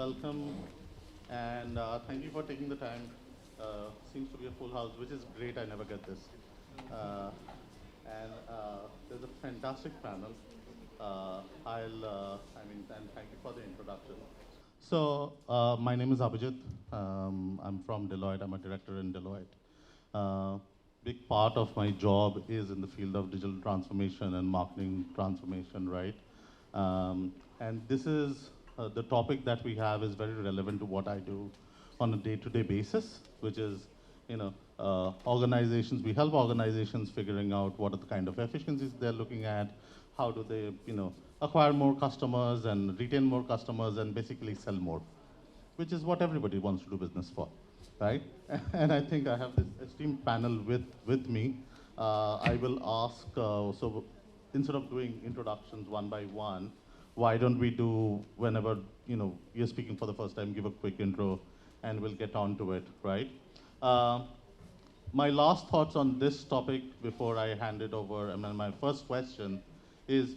welcome, and thank you for taking the time. Seems to be a full house, which is great. I never get this. Uh, and there's a fantastic panel. And thank you for the introduction. So, my name is Abhijit. I'm from Deloitte. I'm a director in Deloitte. Big part of my job is in the field of digital transformation and marketing transformation, right? And this is the topic that we have is very relevant to what I do on a day-to-day basis, which is, organizations. We help organizations figuring out what are the kind of efficiencies they're looking at, how do they, acquire more customers and retain more customers and basically sell more, which is what everybody wants to do business for, right? And I think I have this esteemed panel with me. I will ask, so instead of doing introductions one by one, why don't we do, whenever you're speaking for the first time, give a quick intro and we'll get on to it, right? Uh, my last thoughts on this topic before I hand it over, my first question is,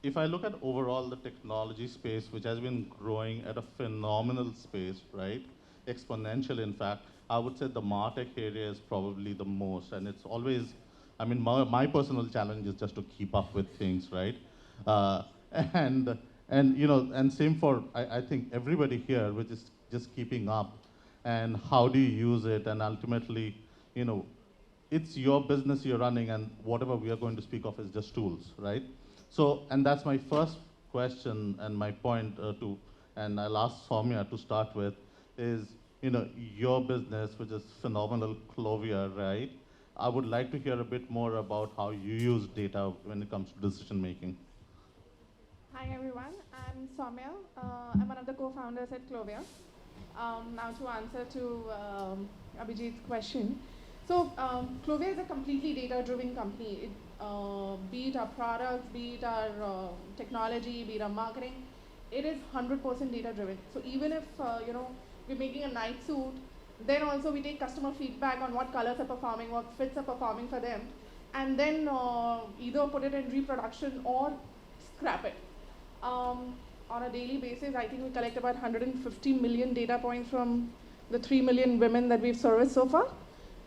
if I look at overall the technology space, which has been growing at a phenomenal space, right? Exponential, in fact, I would say the MarTech area is probably the most, and it's always, my personal challenge is just to keep up with things, right? Uh, and and same for I think everybody here, which is just keeping up, and how do you use it, and ultimately, you know, it's your business you're running, and whatever we are going to speak of is just tools, right? So, and that's my first question and my point and I'll ask Soumya to start with, is, your business, which is phenomenal, Clovia, right? I would like to hear a bit more about how you use data when it comes to decision making. Hi everyone, I'm Soumya. I'm one of the co-founders at Clovia. Now to answer to Abhijit's question. So Clovia is a completely data-driven company. Be it our products, be it our technology, be it our marketing, it is 100% data-driven. So even if we're making a night suit, then also we take customer feedback on what colors are performing, what fits are performing for them, and then either put it in reproduction or scrap it. On a daily basis, I think we collect about 150 million data points from the 3 million women that we've serviced so far.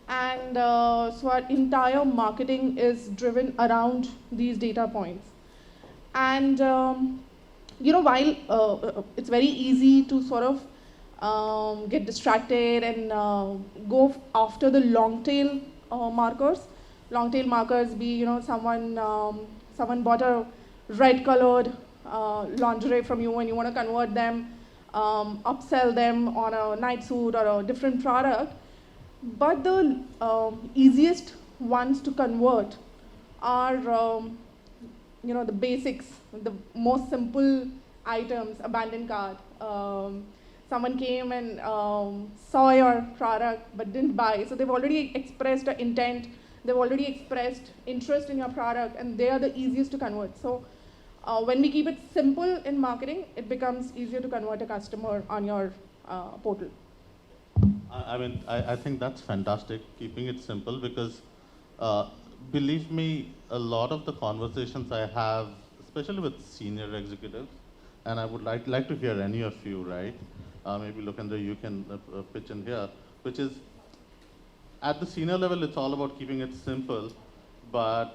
And so our entire marketing is driven around these data points. And while it's very easy to sort of get distracted and go after the long tail markers. Long tail markers be, someone bought a red colored lingerie from you and you want to convert them, upsell them on a night suit or a different product. But the easiest ones to convert are, the basics, the most simple items, abandoned cart. Someone came and saw your product but didn't buy. So they've already expressed an intent, they've already expressed interest in your product, and they are the easiest to convert. So when we keep it simple in marketing, it becomes easier to convert a customer on your portal. I think that's fantastic, keeping it simple, because believe me, a lot of the conversations I have, especially with senior executives, and I would like to hear any of you, right? Maybe Lokendra, you can pitch in here, which is, at the senior level, it's all about keeping it simple, but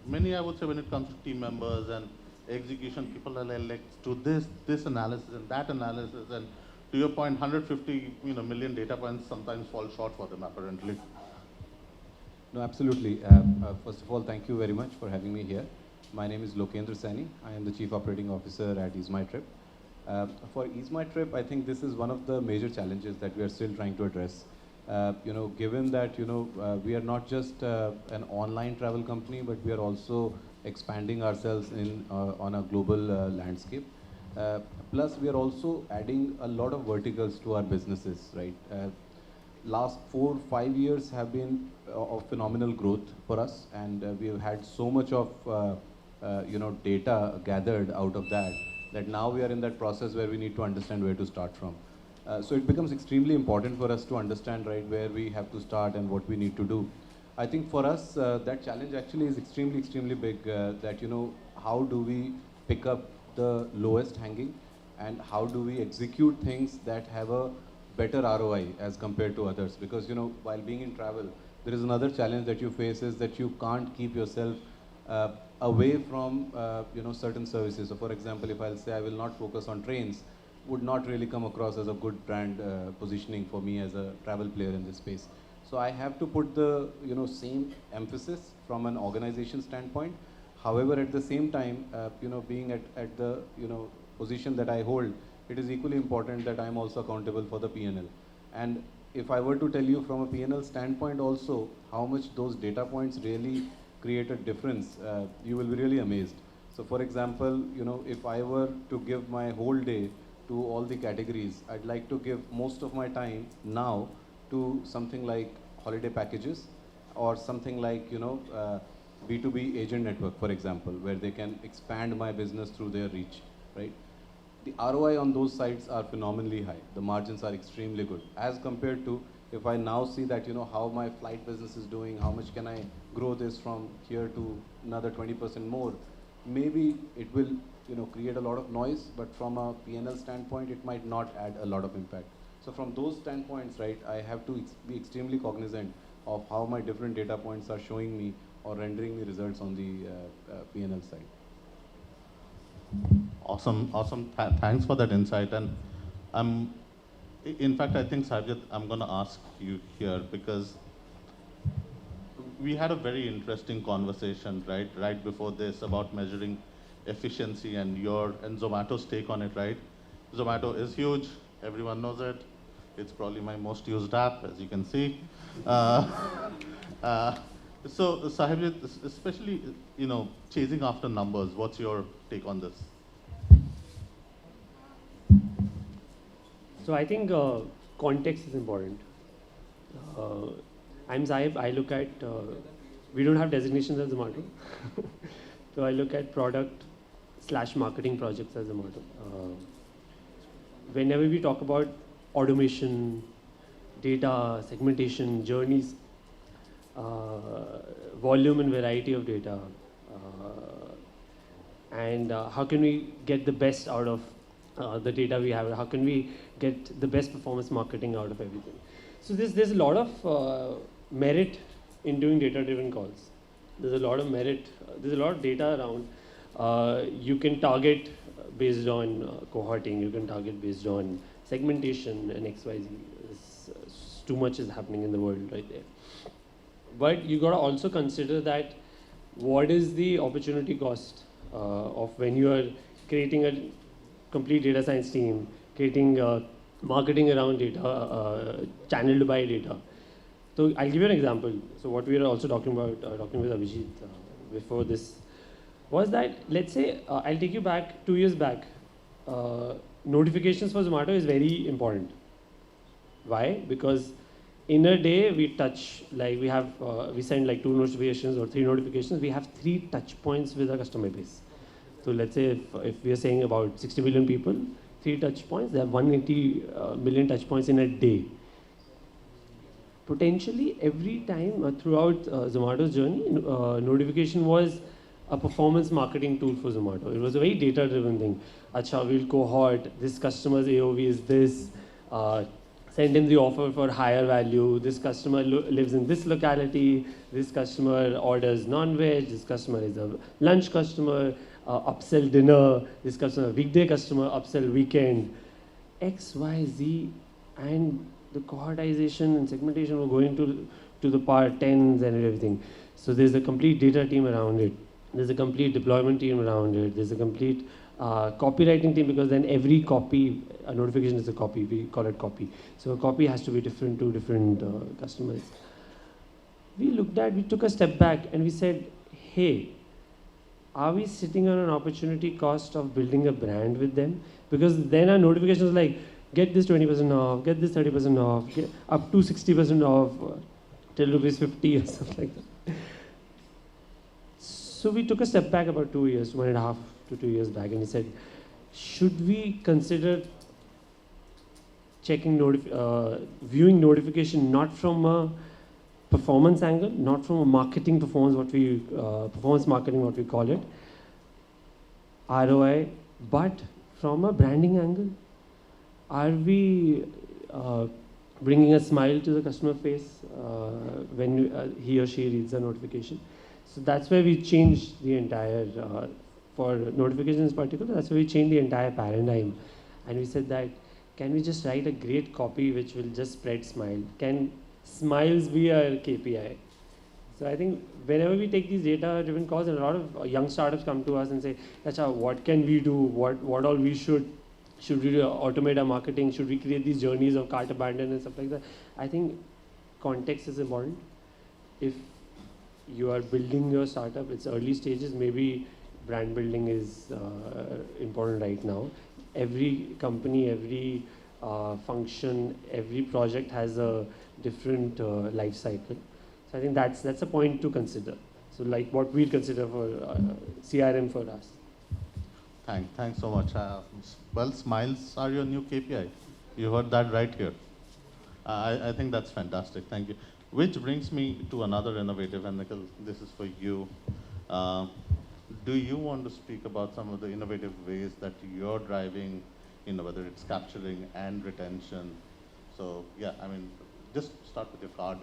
many, I would say, when it comes to team members and execution, people are like, do this analysis and that analysis, and to your point, 150 million data points sometimes fall short for them, apparently. No, absolutely. First of all, thank you very much for having me here. My name is Lokendra Saini. I am the Chief Operating Officer at EaseMyTrip. For EaseMyTrip, I think this is one of the major challenges that we are still trying to address. Given that we are not just an online travel company, but we are also expanding ourselves on a global landscape. Plus, we are also adding a lot of verticals to our businesses, right? Last 4-5 years have been of phenomenal growth for us, and we have had so much of data gathered out of that now we are in that process where we need to understand where to start from. So it becomes extremely important for us to understand, right, where we have to start and what we need to do. I think for us, that challenge actually is extremely big, that, how do we pick up the lowest hanging and how do we execute things that have a better ROI as compared to others. Because, while being in travel, there is another challenge that you face is that you can't keep yourself away from, certain services. So for example, if I'll say I will not focus on trains, would not really come across as a good brand positioning for me as a travel player in this space. So I have to put the, same emphasis from an organization standpoint. However, at the same time, being at the, position that I hold, it is equally important that I am also accountable for the P&L. And if I were to tell you from a P&L standpoint also, how much those data points really create a difference, you will be really amazed. So for example, if I were to give my whole day to all the categories, I'd like to give most of my time now to something like holiday packages or something like, B2B agent network, for example, where they can expand my business through their reach, right? The ROI on those sites are phenomenally high. The margins are extremely good as compared to if I now see that, how my flight business is doing, how much can I grow this from here to another 20% more. Maybe it will, create a lot of noise, but from a P&L standpoint, it might not add a lot of impact. So from those standpoints, right, I have to be extremely cognizant of how my different data points are showing me or rendering me results on the P&L side. Awesome, awesome. Thanks for that insight. And in fact, I think Sajid, I'm going to ask you here because we had a very interesting conversation, right before this about measuring efficiency and Zomato's take on it, right? Zomato is huge. Everyone knows it. It's probably my most used app, as you can see. So, Sahib, especially, chasing after numbers, what's your take on this? So I think context is important. I'm Sahib. I look at, we don't have designations as Zomato. So I look at product/marketing projects as Zomato. Whenever we talk about automation, data, segmentation, journeys, volume and variety of data, and how can we get the best out of the data we have, how can we get the best performance marketing out of everything. So there's a lot of merit in doing data-driven calls. There's a lot of merit, there's a lot of data around. You can target based on cohorting, you can target based on segmentation and XYZ. Too much is happening in the world right there. But you got to also consider that what is the opportunity cost of when you are creating a complete data science team, creating marketing around data, channeled by data. So I'll give you an example. So what we were also talking about, talking with Abhijit before this, was that, let's say, I'll take you back 2 years back. Notifications for Zomato is very important. Why? Because in a day we touch, like we have, we send like 2 notifications or 3 notifications. We have 3 touch points with our customer base. So let's say if we are saying about 60 million people, 3 touch points, they have 180 million touch points in a day. Potentially every time throughout Zomato's journey, notification was a performance marketing tool for Zomato. It was a very data-driven thing. Acha, we'll cohort, this customer's AOV is this, send him the offer for higher value, this customer lives in this locality, this customer orders non-veg, this customer is a lunch customer, upsell dinner, this customer weekday customer, upsell weekend, X, Y, Z, and the cohortization and segmentation were going to the power tens and everything. So there's a complete data team around it. There's a complete deployment team around it. There's a complete copywriting team, because then every copy, a notification is a copy. We call it copy. So a copy has to be different to different customers. We took a step back and we said, hey, are we sitting on an opportunity cost of building a brand with them? Because then our notifications was like, get this 20% off, get this 30% off, get up to 60% off, till rupees 50 or something like that. So we took a step back about 2 years, 1.5 to 2 years back, and we said, should we consider checking, viewing notification not from a performance angle, not from a marketing performance, performance marketing, what we call it, ROI, but from a branding angle, are we bringing a smile to the customer face when he or she reads the notification? So that's where we changed the entire, for notifications in particular, that's where we changed the entire paradigm. And we said that, can we just write a great copy which will just spread smile? Can smiles be our KPI? So I think whenever we take these data-driven calls, and a lot of young startups come to us and say, Acha, what can we do? What all we should we automate our marketing? Should we create these journeys of cart abandon and stuff like that? I think context is important. If you are building your startup, it's early stages, maybe brand building is important right now. Every company, every function, every project has a different life cycle. So I think that's a point to consider. So like what we'd consider for CRM for us. Thanks so much. Well, smiles are your new KPI. You heard that right here. I think that's fantastic. Thank you. Which brings me to another innovative, and Nikhil, this is for you. Do you want to speak about some of the innovative ways that you're driving, whether it's capturing and retention? So yeah, I mean, just start with your card.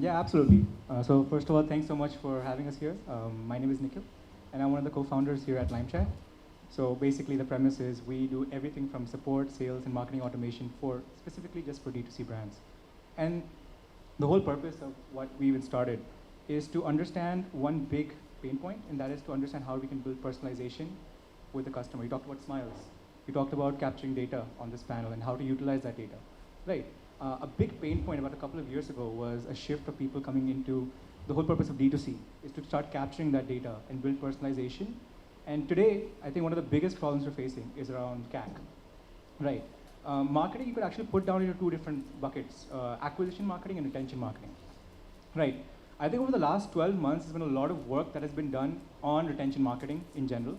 Yeah, absolutely. So first of all, thanks so much for having us here. My name is Nikhil, and I'm one of the co-founders here at LimeChat. So basically, the premise is we do everything from support, sales, and marketing automation for specifically just for D2C brands. And the whole purpose of what we even started is to understand one big pain point, and that is to understand how we can build personalization with the customer. You talked about smiles. You talked about capturing data on this panel and how to utilize that data, right? A big pain point about a couple of years ago was a shift of people coming into the whole purpose of D2C is to start capturing that data and build personalization. And today, I think one of the biggest problems we're facing is around CAC, right? Marketing, you could actually put down into two different buckets, acquisition marketing and retention marketing, right? I think over the last 12 months, there's been a lot of work that has been done on retention marketing in general.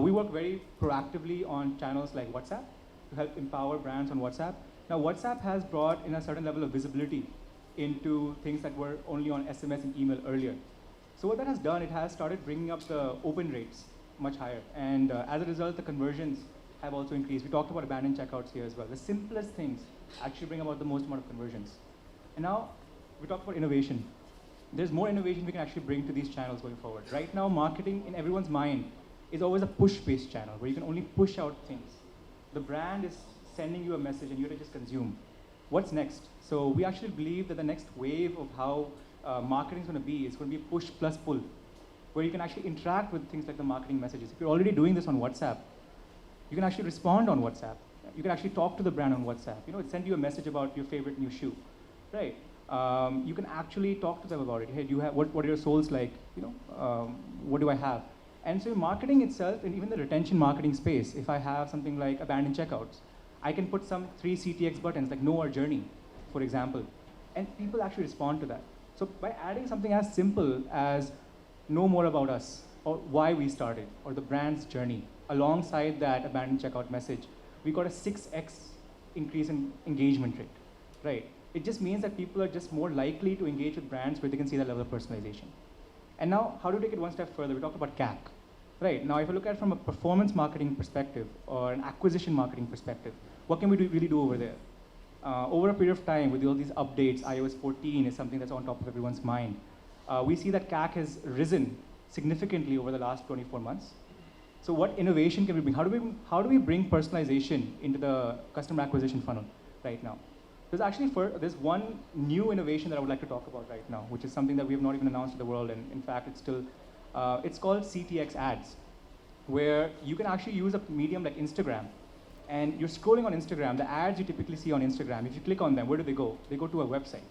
We work very proactively on channels like WhatsApp to help empower brands on WhatsApp. Now, WhatsApp has brought in a certain level of visibility into things that were only on SMS and email earlier. So what that has done, it has started bringing up the open rates much higher. And as a result, the conversions have also increased. We talked about abandoned checkouts here as well. The simplest things actually bring about the most amount of conversions. And now, we talked about innovation. There's more innovation we can actually bring to these channels going forward. Right now, marketing in everyone's mind is always a push-based channel where you can only push out things. The brand is sending you a message and you have to just consume. What's next? So we actually believe that the next wave of how marketing is going to be push plus pull, where you can actually interact with things like the marketing messages. If you're already doing this on WhatsApp, you can actually respond on WhatsApp. You can actually talk to the brand on WhatsApp. It sends you a message about your favorite new shoe, right? You can actually talk to them about it. Hey, do you have what are your souls like? What do I have? And so marketing itself, and even the retention marketing space, if I have something like abandoned checkouts, I can put some 3 CTX buttons like know our journey, for example, and people actually respond to that. So by adding something as simple as know more about us, or why we started, or the brand's journey, alongside that abandoned checkout message, we got a 6x increase in engagement rate, right? It just means that people are just more likely to engage with brands where they can see that level of personalization. And now, how to take it one step further? We talked about CAC, right? Now, if I look at it from a performance marketing perspective or an acquisition marketing perspective, what can we really do over there? Over a period of time, with all these updates, iOS 14 is something that's on top of everyone's mind. We see that CAC has risen significantly over the last 24 months. So what innovation can we bring? How do we bring personalization into the customer acquisition funnel right now? There's one new innovation that I would like to talk about right now, which is something that we have not even announced to the world, and in fact, it's called CTX ads, where you can actually use a medium like Instagram, and you're scrolling on Instagram, the ads you typically see on Instagram, if you click on them, where do they go? They go to a website,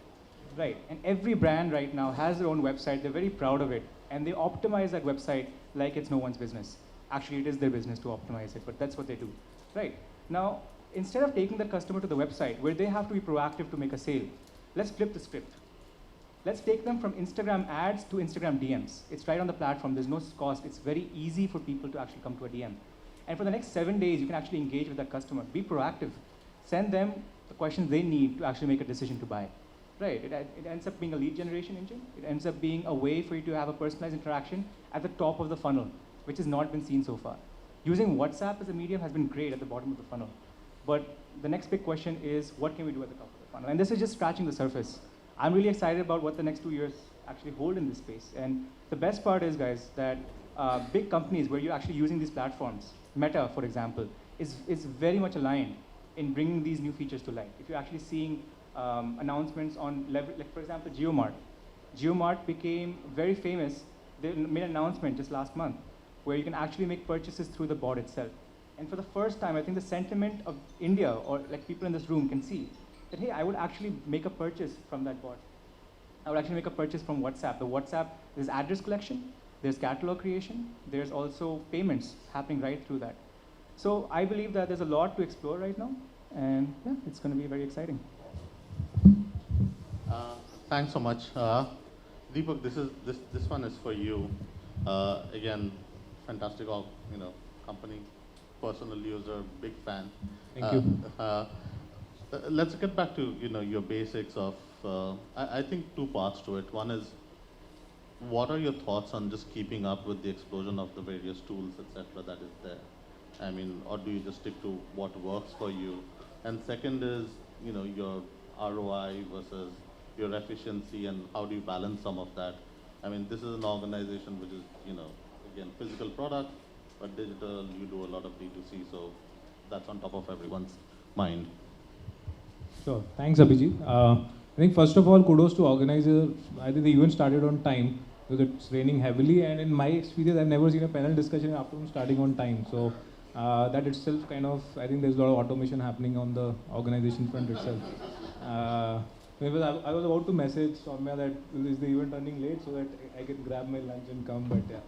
right? And every brand right now has their own website, they're very proud of it, and they optimize that website like it's no one's business. Actually, it is their business to optimize it, but that's what they do, right? Now, instead of taking the customer to the website where they have to be proactive to make a sale, let's flip the script. Let's take them from Instagram ads to Instagram DMs. It's right on the platform, there's no cost. It's very easy for people to actually come to a DM. And for the next 7 days, you can actually engage with that customer. Be proactive. Send them the questions they need to actually make a decision to buy. Right, it ends up being a lead generation engine. It ends up being a way for you to have a personalized interaction at the top of the funnel, which has not been seen so far. using WhatsApp as a medium has been great at the bottom of the funnel. But the next big question is, what can we do at the top of the funnel? And this is just scratching the surface. I'm really excited about what the next 2 years actually hold in this space. And the best part is, guys, that big companies where you're actually using these platforms, Meta, for example, is very much aligned in bringing these new features to life. If you're actually seeing announcements on, like for example, GeoMart. GeoMart became very famous. They made an announcement just last month where you can actually make purchases through the bot itself. And for the first time, I think the sentiment of India, or like people in this room can see that, hey, I would actually make a purchase from that bot. I would actually make a purchase from WhatsApp. The WhatsApp, there's address collection, there's catalog creation, there's also payments happening right through that. So I believe that there's a lot to explore right now, and yeah, it's going to be very exciting. Thanks so much. Deepak, this one is for you. Again, fantastic, company, personal user, big fan. Thank you. Let's get back to your basics of. I think two parts to it. One is, what are your thoughts on just keeping up with the explosion of the various tools, etc., that is there? I mean, or do you just stick to what works for you? And second is, your ROI versus your efficiency, and how do you balance some of that? I mean, this is an organization which is, again, physical product, but digital, you do a lot of D2C, so that's on top of everyone's mind. Sure. Thanks, Abhijit. I think first of all, kudos to organizer. I think the event started on time because it's raining heavily, and in my experience, I've never seen a panel discussion afternoon starting on time. So that itself kind of, I think there's a lot of automation happening on the organization front itself. Because I was about to message Soumya that is the event running late so that I can grab my lunch and come, but yeah.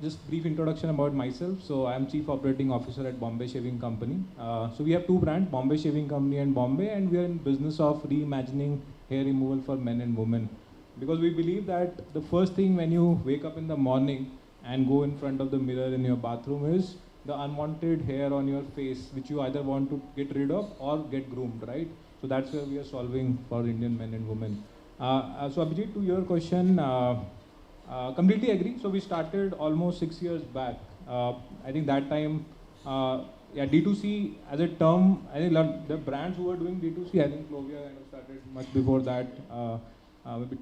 Just brief introduction about myself. So I'm Chief Operating Officer at Bombay Shaving Company. So we have two brands, Bombay Shaving Company and Bombay, and we are in business of reimagining hair removal for men and women. Because we believe that the first thing when you wake up in the morning and go in front of the mirror in your bathroom is the unwanted hair on your face, which you either want to get rid of or get groomed, right? So that's where we are solving for Indian men and women. So Abhijit, to your question, completely agree. So we started almost 6 years back. I think that time, D2C as a term, I think the brands who were doing D2C, I think Clovia kind of started much before that, maybe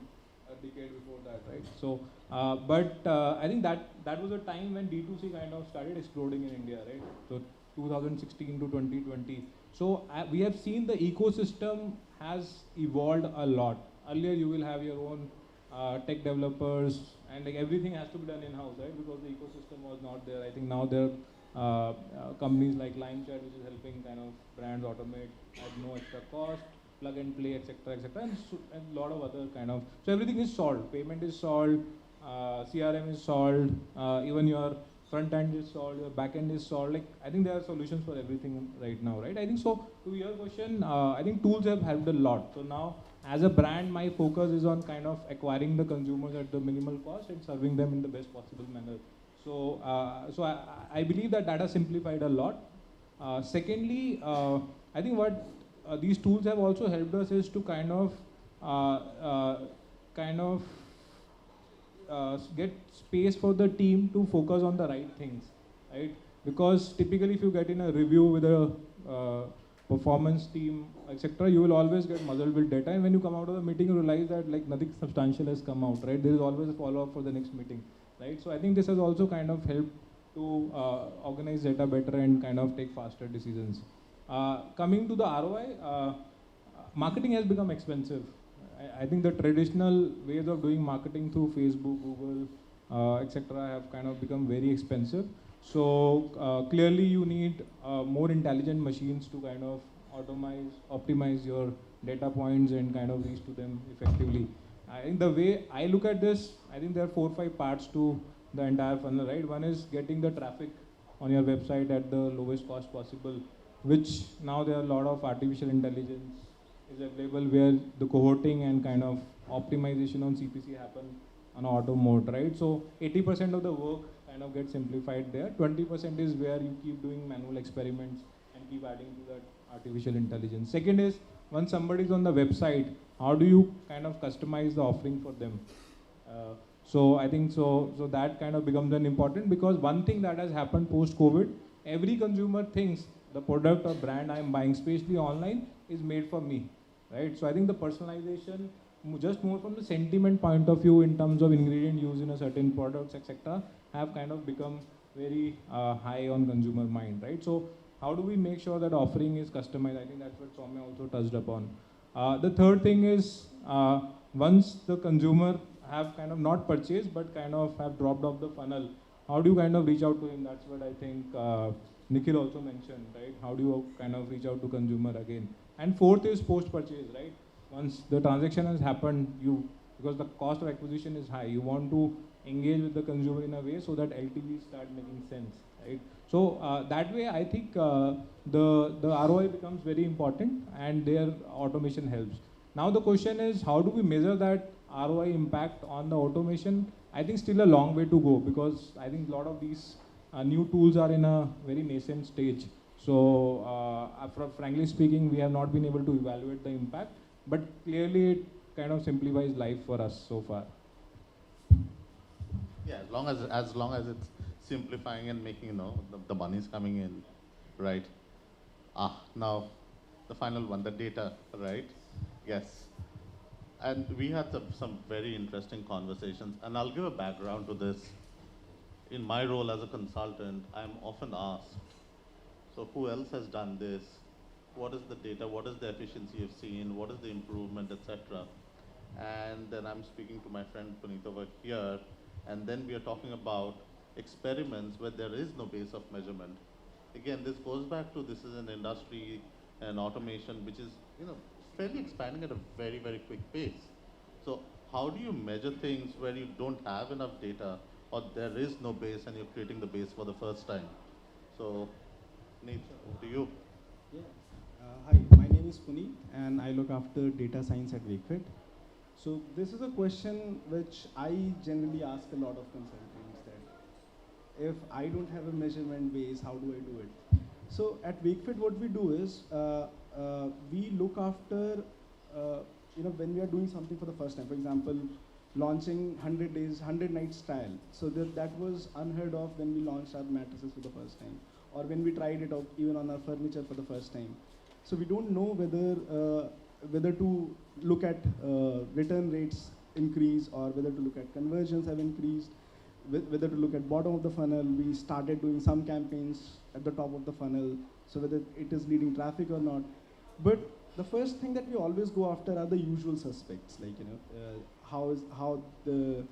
a decade before that, right? So, I think that was a time when D2C kind of started exploding in India, right? So 2016 to 2020. So we have seen the ecosystem has evolved a lot. Earlier you will have your own tech developers, and like everything has to be done in-house, right? Because the ecosystem was not there. I think now there are companies like LimeChat, which is helping kind of brands automate at no extra cost, plug and play, etc., and a lot of other kind of. So everything is solved. Payment is solved. CRM is solved. Even your front end is solved. Your back end is solved. Like I think there are solutions for everything right now, right? I think so. To your question, I think tools have helped a lot. So now, as a brand, my focus is on kind of acquiring the consumers at the minimal cost and serving them in the best possible manner. So, I believe that has simplified a lot. Secondly, I think what these tools have also helped us is to kind of get space for the team to focus on the right things, right? Because typically, if you get in a review with a performance team, etc., you will always get muzzled with data, and when you come out of the meeting, you realize that like nothing substantial has come out, right? There is always a follow-up for the next meeting, right? So I think this has also kind of helped to organize data better and kind of take faster decisions. Coming to the ROI, marketing has become expensive. I think the traditional ways of doing marketing through Facebook, Google, etc., have kind of become very expensive. So clearly you need more intelligent machines to kind of optimize your data points and kind of reach to them effectively. I think the way I look at this, I think there are 4 or 5 parts to the entire funnel, right? One is getting the traffic on your website at the lowest cost possible, which now there are a lot of artificial intelligence is available where the cohorting and kind of optimization on CPC happen on auto mode, right? So 80% of the work kind of gets simplified there. 20% is where you keep doing manual experiments and keep adding to that artificial intelligence. Second is, once somebody is on the website, how do you kind of customize the offering for them? So I think so that kind of becomes an important, because one thing that has happened post-COVID, every consumer thinks the product or brand I'm buying, especially online, is made for me, right? So I think the personalization, just more from the sentiment point of view in terms of ingredient used in a certain products, etc., have kind of become very high on consumer mind, right? So how do we make sure that offering is customized? I think that's what Soumya also touched upon. The third thing is, once the consumer have kind of not purchased but kind of have dropped off the funnel, how do you kind of reach out to him? That's what I think Nikhil also mentioned, right? How do you kind of reach out to consumer again? And fourth is post-purchase, right? Once the transaction has happened, because the cost of acquisition is high, you want to engage with the consumer in a way so that LTVs start making sense, right? So that way, I think the ROI becomes very important, and their automation helps. Now the question is, how do we measure that ROI impact on the automation? I think still a long way to go, because I think a lot of these new tools are in a very nascent stage. So frankly speaking, we have not been able to evaluate the impact, but clearly it kind of simplifies life for us so far. Yeah, as long as it's simplifying and making the money's coming in, right? Now the final one, the data, right? Yes. And we had some very interesting conversations, and I'll give a background to this. In my role as a consultant, I'm often asked, so who else has done this? What is the data? What is the efficiency you've seen? What is the improvement, etc.? And then I'm speaking to my friend Puneet over here, and then we are talking about experiments where there is no base of measurement. Again, this goes back to, this is an industry and automation which is fairly expanding at a very, very quick pace. So how do you measure things where you don't have enough data, or there is no base and you're creating the base for the first time? So, Neet, to you. Yeah. Hi, my name is Puneet, and I look after data science at Wakefit. So this is a question which I generally ask a lot of consultants, that if I don't have a measurement base, how do I do it? So at Wakefit, what we do is we look after, when we are doing something for the first time. For example, launching 100 days, 100 nights trial. So that was unheard of when we launched our mattresses for the first time, or when we tried it out even on our furniture for the first time. So we don't know whether to look at return rates increase, or whether to look at conversions have increased, whether to look at bottom of the funnel. We started doing some campaigns at the top of the funnel, so whether it is leading traffic or not. But the first thing that we always go after are the usual suspects, like how the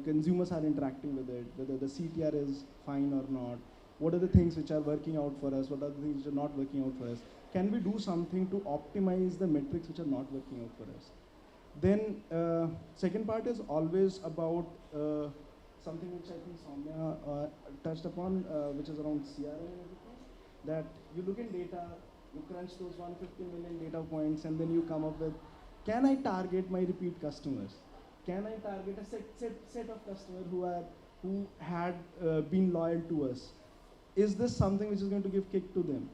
consumers are interacting with it, whether the CTR is fine or not, what are the things which are working out for us, what are the things which are not working out for us. Can we do something to optimize the metrics which are not working out for us? Then second part is always about something which I think Soumya touched upon, which is around CRM and everything. That you look in data, you crunch those 150 million data points, and then you come up with, can I target my repeat customers? Can I target a set of customers who had been loyal to us? Is this something which is going to give kick to them?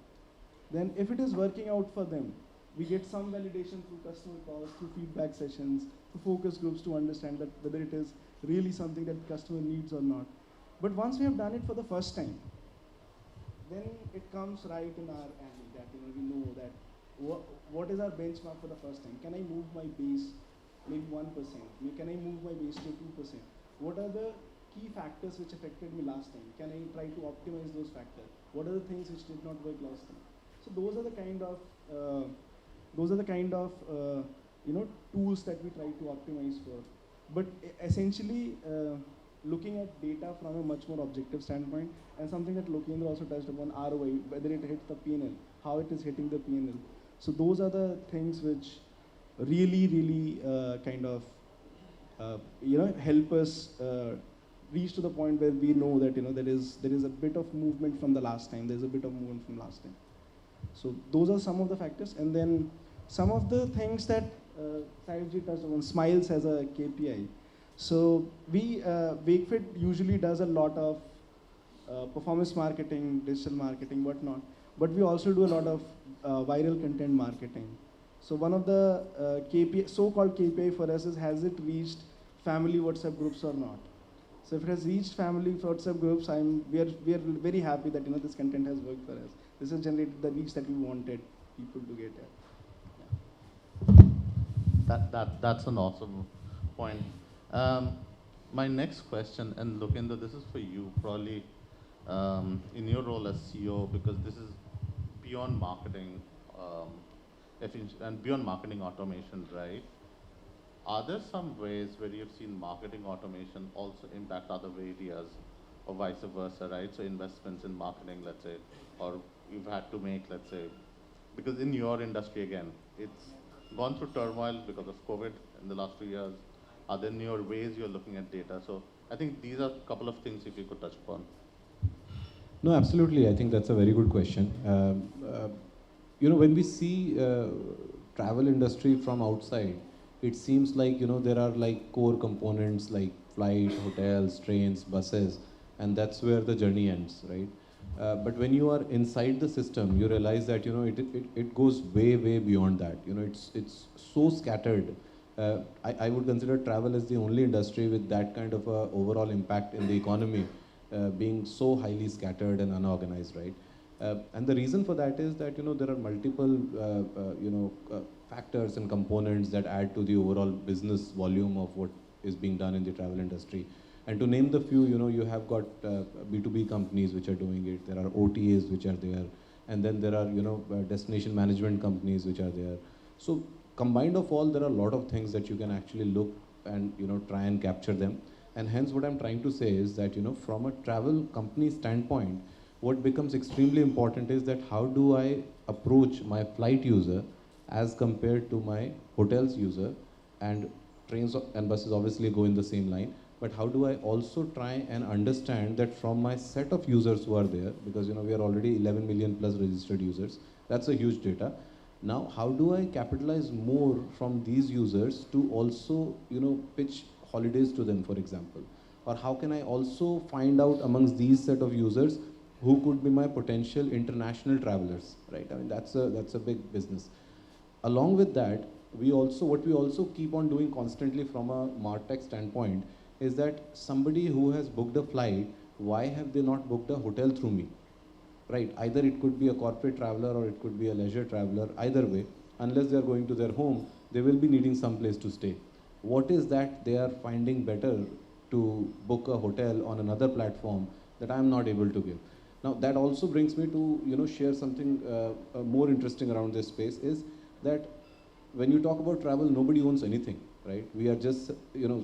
Then if it is working out for them, we get some validation through customer calls, through feedback sessions, through focus groups to understand that whether it is really something that customer needs or not. But once we have done it for the first time, then it comes right in our hand that we know that what is our benchmark for the first time. Can I move my base maybe 1%? Can I move my base to 2%? What are the key factors which affected me last time? Can I try to optimize those factors? What are the things which did not work last time? So those are the kind of tools that we try to optimize for. But essentially, looking at data from a much more objective standpoint, and something that Lokendra also touched upon, ROI, whether it hits the P&L, how it is hitting the P&L. So those are the things which really, really help us reach to the point where we know that there is a bit of movement from the last time. There's a bit of movement from last time. So those are some of the factors, and then some of the things that Sahibji touched on. Smiles as a KPI. So we Wakefit usually does a lot of performance marketing, digital marketing, whatnot. But we also do a lot of viral content marketing. So one of the so-called KPI for us is, has it reached family WhatsApp groups or not. So if it has reached family WhatsApp groups, we are very happy that this content has worked for us. This has generated the reach that we wanted people to get at. That's an awesome point. My next question, and Lokendra, this is for you, probably in your role as CEO, because this is beyond marketing and beyond marketing automation, right? Are there some ways where you've seen marketing automation also impact other areas, or vice versa, right? So investments in marketing, let's say, or you've had to make, let's say, because in your industry, again, it's gone through turmoil because of COVID in the last 2 years. Are there newer ways you're looking at data? So I think these are a couple of things if you could touch upon. No, absolutely. I think that's a very good question. When we see travel industry from outside, it seems like, there are like core components like flight, hotels, trains, buses, and that's where the journey ends, right? But when you are inside the system, you realize that, it goes way, way beyond that. It's so scattered. I would consider travel as the only industry with that kind of a overall impact in the economy, being so highly scattered and unorganized, right? And the reason for that is that, there are multiple, factors and components that add to the overall business volume of what is being done in the travel industry. And to name the few, you have got B2B companies which are doing it. There are OTAs which are there. And then there are, destination management companies which are there. So combined of all, there are a lot of things that you can actually look and, try and capture them. And hence what I'm trying to say is that, from a travel company standpoint, what becomes extremely important is that how do I approach my flight user as compared to my hotels user, and trains and buses obviously go in the same line, but how do I also try and understand that from my set of users who are there, because we are already 11 million plus registered users, that's a huge data. Now, how do I capitalize more from these users to also, pitch holidays to them, for example? Or how can I also find out amongst these set of users who could be my potential international travelers, right? I mean, that's a big business. Along with that, what we also keep on doing constantly from a MarTech standpoint is that somebody who has booked a flight, why have they not booked a hotel through me? Right, either it could be a corporate traveler or it could be a leisure traveler. Either way, unless they are going to their home, they will be needing some place to stay. What is that they are finding better to book a hotel on another platform that I am not able to give? Now, that also brings me to share something more interesting around this space, is that when you talk about travel, nobody owns anything, right? We are just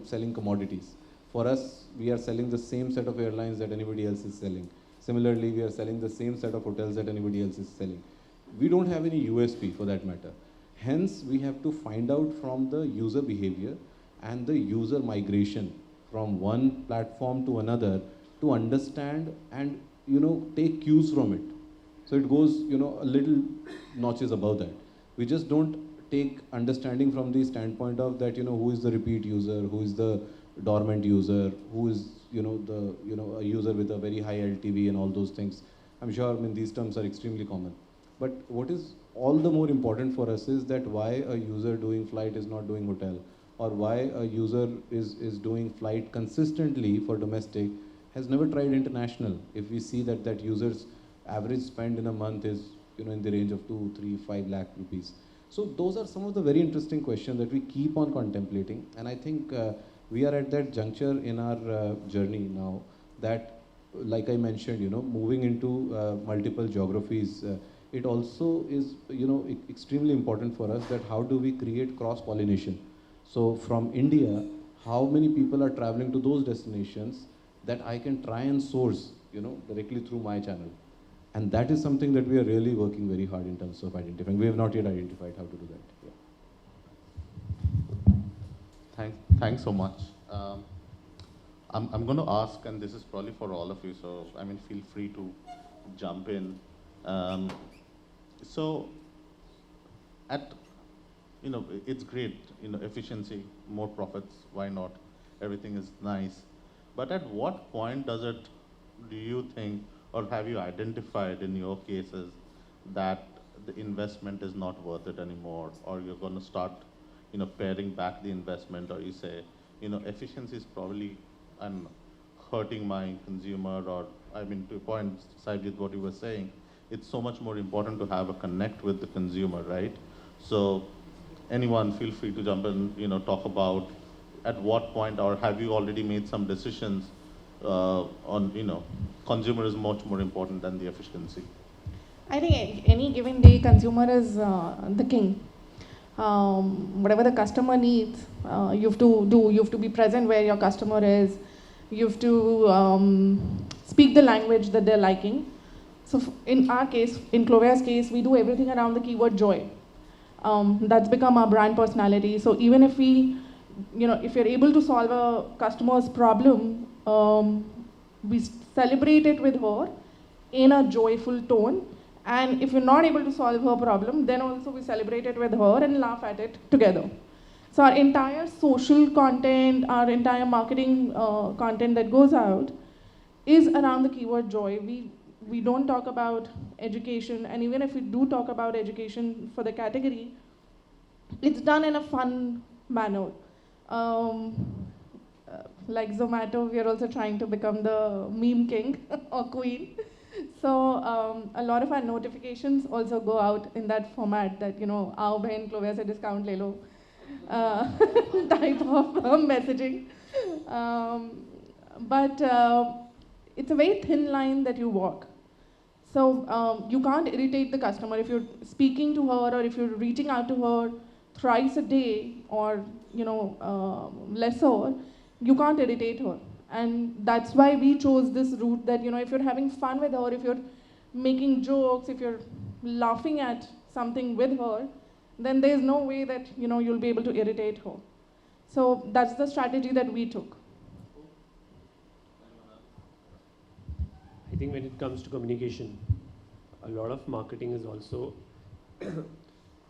selling commodities. For us, we are selling the same set of airlines that anybody else is selling. Similarly, we are selling the same set of hotels that anybody else is selling. We don't have any USP for that matter. Hence, we have to find out from the user behavior and the user migration from one platform to another to understand and take cues from it. So it goes a little notches above that. We just don't take understanding from the standpoint of that who is the repeat user, who is the dormant user, who is a user with a very high LTV and all those things. I'm sure these terms are extremely common. But what is all the more important for us is that why a user doing flight is not doing hotel, or why a user is doing flight consistently for domestic, has never tried international. If we see that user's average spend in a month is in the range of 2, 3, 5 lakh rupees. So those are some of the very interesting questions that we keep on contemplating. And I think we are at that juncture in our journey now that, like I mentioned, moving into multiple geographies, it also is, extremely important for us that how do we create cross-pollination. So from India, how many people are traveling to those destinations that I can try and source, directly through my channel. And that is something that we are really working very hard in terms of identifying. We have not yet identified how to do that. Yeah. Thanks so much. I'm going to ask, and this is probably for all of you, so feel free to jump in. So, it's great, efficiency, more profits, why not? Everything is nice. But at what point do you think, or have you identified in your cases that the investment is not worth it anymore, or you're going to start, paring back the investment, or you say, efficiency is probably hurting my consumer, or I mean, to a point, Saibjit, what you were saying, it's so much more important to have a connect with the consumer, right? So anyone feel free to jump in, talk about at what point, or have you already made some decisions on, consumer is much more important than the efficiency. I think any given day, consumer is the king. Whatever the customer needs, you have to do. You have to be present where your customer is. You have to speak the language that they're liking. So in our case, in Clovia's case, we do everything around the keyword joy. That's become our brand personality. So even if if you're able to solve a customer's problem, we celebrate it with her in a joyful tone. And if you're not able to solve her problem, then also we celebrate it with her and laugh at it together. So our entire social content, our entire marketing content that goes out is around the keyword joy. We don't talk about education, and even if we do talk about education for the category, it's done in a fun manner. Like Zomato, we are also trying to become the meme king or queen. So a lot of our notifications also go out in that format that, aao behin Clovia se discount le lo type of messaging. But it's a very thin line that you walk. So you can't irritate the customer if you're speaking to her or if you're reaching out to her thrice a day or, lesser, you can't irritate her. And that's why we chose this route that, if you're having fun with her, if you're making jokes, if you're laughing at something with her, then there's no way that, you'll be able to irritate her. So that's the strategy that we took. I think when it comes to communication, a lot of marketing is also,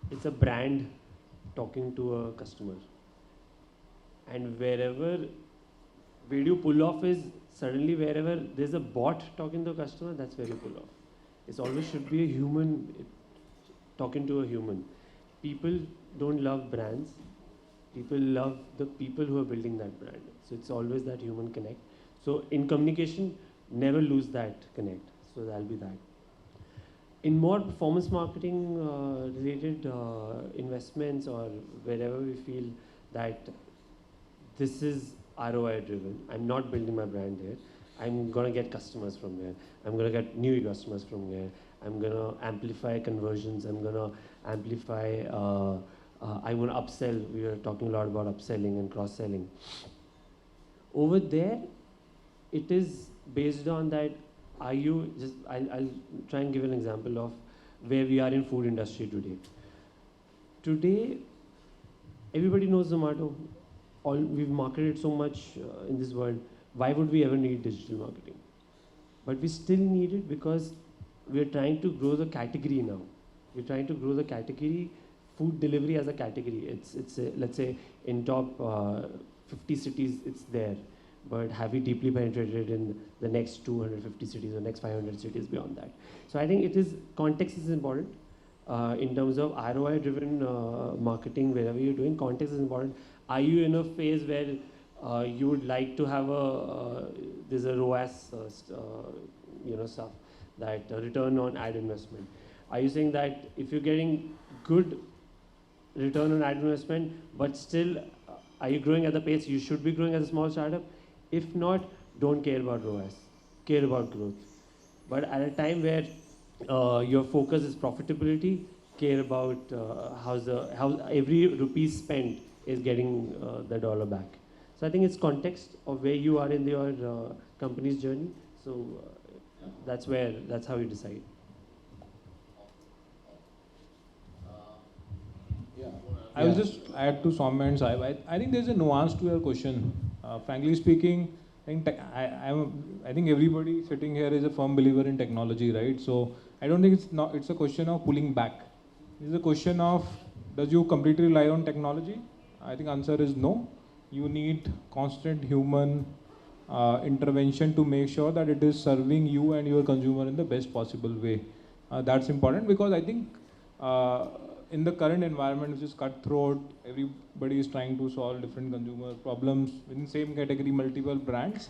it's a brand talking to a customer. And where you pull off is suddenly wherever there's a bot talking to a customer, that's where you pull off. It always should be a human talking to a human. People don't love brands. People love the people who are building that brand. So it's always that human connect. So in communication, never lose that connect. So that'll be that. In more performance marketing related investments, or wherever we feel that this is ROI driven, I'm not building my brand here. I'm going to get customers from there. I'm going to get new customers from there. I'm going to amplify conversions. I'm going to amplify, I want to upsell. We were talking a lot about upselling and cross-selling. Over there, it is based on that, I'll try and give an example of where we are in food industry today. Today, everybody knows Zomato. We've marketed so much in this world. Why would we ever need digital marketing? But we still need it because we're trying to grow the category now. We're trying to grow the category, food delivery as a category. Let's say in top 50 cities, it's there. But have we deeply penetrated in the next 250 cities or next 500 cities beyond that? So I think context is important. In terms of ROI-driven marketing, wherever you're doing, context is important. Are you in a phase where you would like to have there's a ROAS, stuff, that return on ad investment? Are you saying that if you're getting good return on ad investment, but still, are you growing at the pace you should be growing as a small startup? If not, don't care about ROAS, care about growth. But at a time where your focus is profitability, care about how every rupee spent is getting the dollar back. So I think it's context of where you are in your company's journey. So that's how you decide. I will just add to Soumya and Saib. I think there's a nuance to your question. Frankly speaking, I think everybody sitting here is a firm believer in technology, right? So I don't think it's a question of pulling back. It's a question of, does you completely rely on technology? I think answer is no. You need constant human intervention to make sure that it is serving you and your consumer in the best possible way. That's important because I think in the current environment, which is cutthroat, everybody is trying to solve different consumer problems within same category, multiple brands.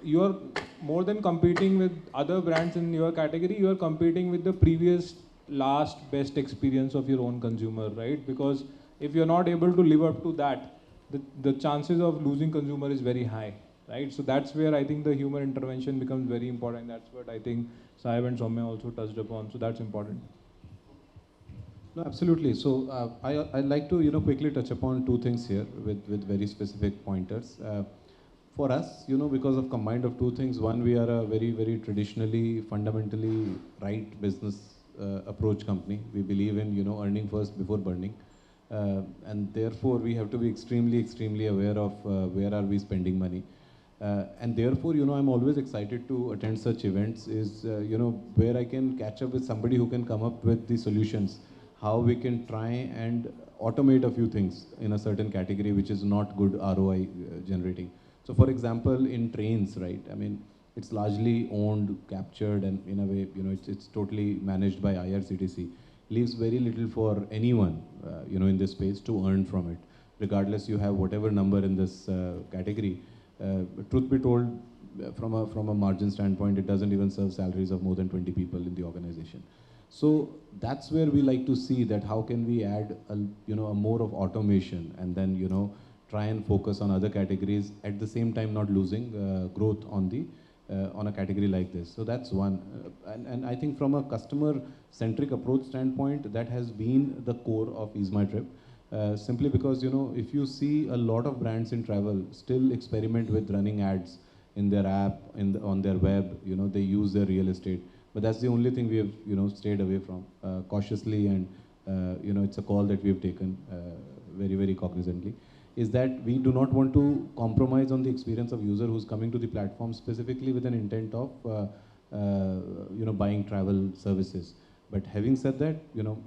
You are more than competing with other brands in your category, you are competing with the previous last best experience of your own consumer, right? Because if you're not able to live up to that, the chances of losing consumer is very high, right? So that's where I think the human intervention becomes very important. That's what I think Saib and Soumya also touched upon. So that's important. No, absolutely. So I'd like to quickly touch upon two things here with very specific pointers. For us, because of combined of two things. One, we are a very, very traditionally, fundamentally right business approach company. We believe in earning first before burning, and therefore we have to be extremely, extremely aware of where are we spending money. And therefore, I'm always excited to attend such events is, where I can catch up with somebody who can come up with the solutions, how we can try and automate a few things in a certain category which is not good ROI generating. So for example, in trains, right, I mean, it's largely owned, captured, and in a way, it's totally managed by IRCTC. Leaves very little for anyone, in this space to earn from it. Regardless, you have whatever number in this category. Truth be told, from a margin standpoint, it doesn't even serve salaries of more than 20 people in the organization. So that's where we like to see that how can we add a more of automation, and then try and focus on other categories at the same time not losing growth on the on a category like this. So that's one, and I think from a customer centric approach standpoint, that has been the core of Ease My Trip. Simply because if you see a lot of brands in travel still experiment with running ads in their app, on their web, they use their real estate. But that's the only thing we have stayed away from cautiously, and it's a call that we have taken very, very cognizantly, is that we do not want to compromise on the experience of user who's coming to the platform specifically with an intent of buying travel services. But having said that,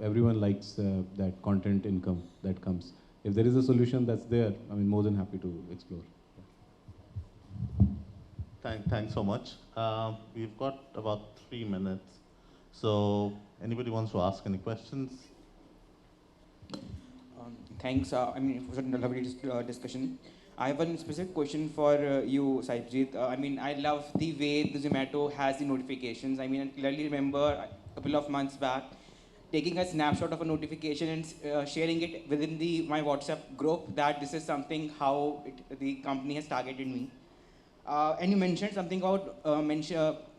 everyone likes that content income that comes. If there is a solution that's there, I mean, more than happy to explore. Thanks so much. We've got about 3 minutes. So anybody wants to ask any questions? Thanks. I mean, it was a lovely discussion. I have one specific question for you, Saibjit. I mean, I love the way the Zomato has the notifications. I mean, I clearly remember a couple of months back taking a snapshot of a notification and sharing it within my WhatsApp group that this is something how the company has targeted me. And you mentioned something about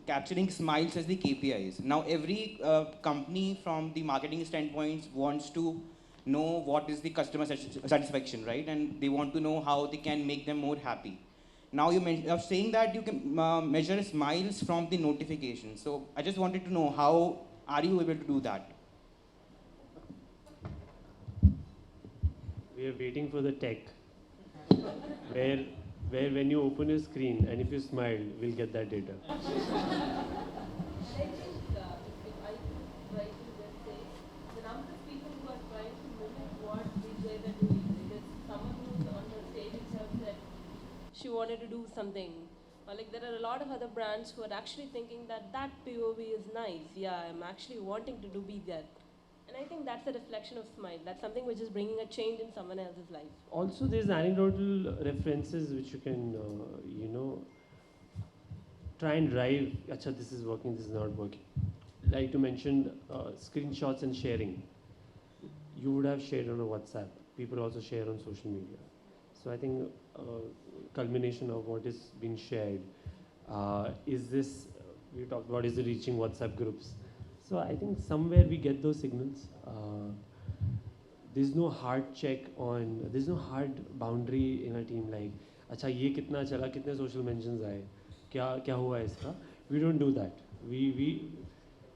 capturing smiles as the KPIs. Now, every company from the marketing standpoint wants to know what is the customer satisfaction, right? And they want to know how they can make them more happy. Now, you're saying that you can measure smiles from the notification. So, I just wanted to know, how are you able to do that? We are waiting for the tech, where when you open your screen and if you smile, we'll get that data. I think if I try to just say, the number of people who are trying to mimic what these guys are doing, because someone who's on the stage itself said she wanted to do something. Or like there are a lot of other brands who are actually thinking that POV is nice. Yeah, I'm actually wanting to be that. And I think that's a reflection of smile. That's something which is bringing a change in someone else's life. Also, there's anecdotal references which you can, try and drive, acha, this is working, this is not working. Like you mentioned, screenshots and sharing. You would have shared on a WhatsApp. People also share on social media. So I think culmination of what is being shared, is this, we talked about, is it reaching WhatsApp groups? So I think somewhere we get those signals. There's no hard check on, there's no hard boundary in our team like, acha ye kitna chala, kitne social mentions aaye, kya hua iska? We don't do that.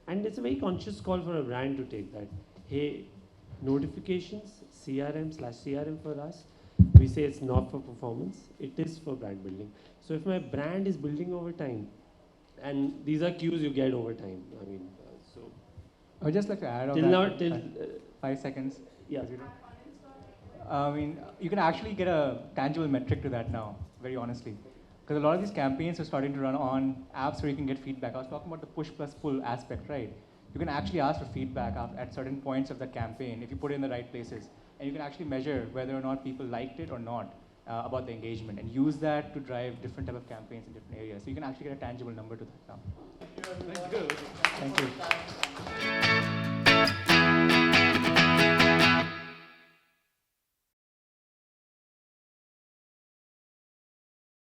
And it's a very conscious call for a brand to take that. Hey, notifications, CRM/CRM for us, we say it's not for performance, it is for brand building. So if my brand is building over time, and these are cues you get over time, I mean, I would just like to add on till that. now, 5 seconds. Yeah. I mean, you can actually get a tangible metric to that now, very honestly. Because a lot of these campaigns are starting to run on apps where you can get feedback. I was talking about the push plus pull aspect, right? you can actually ask for feedback at certain points of the campaign if you put it in the right places. And you can actually measure whether or not people liked it or not about the engagement, and use that to drive different type of campaigns in different areas. So you can actually get a tangible number to that now. Thank you. Thank you.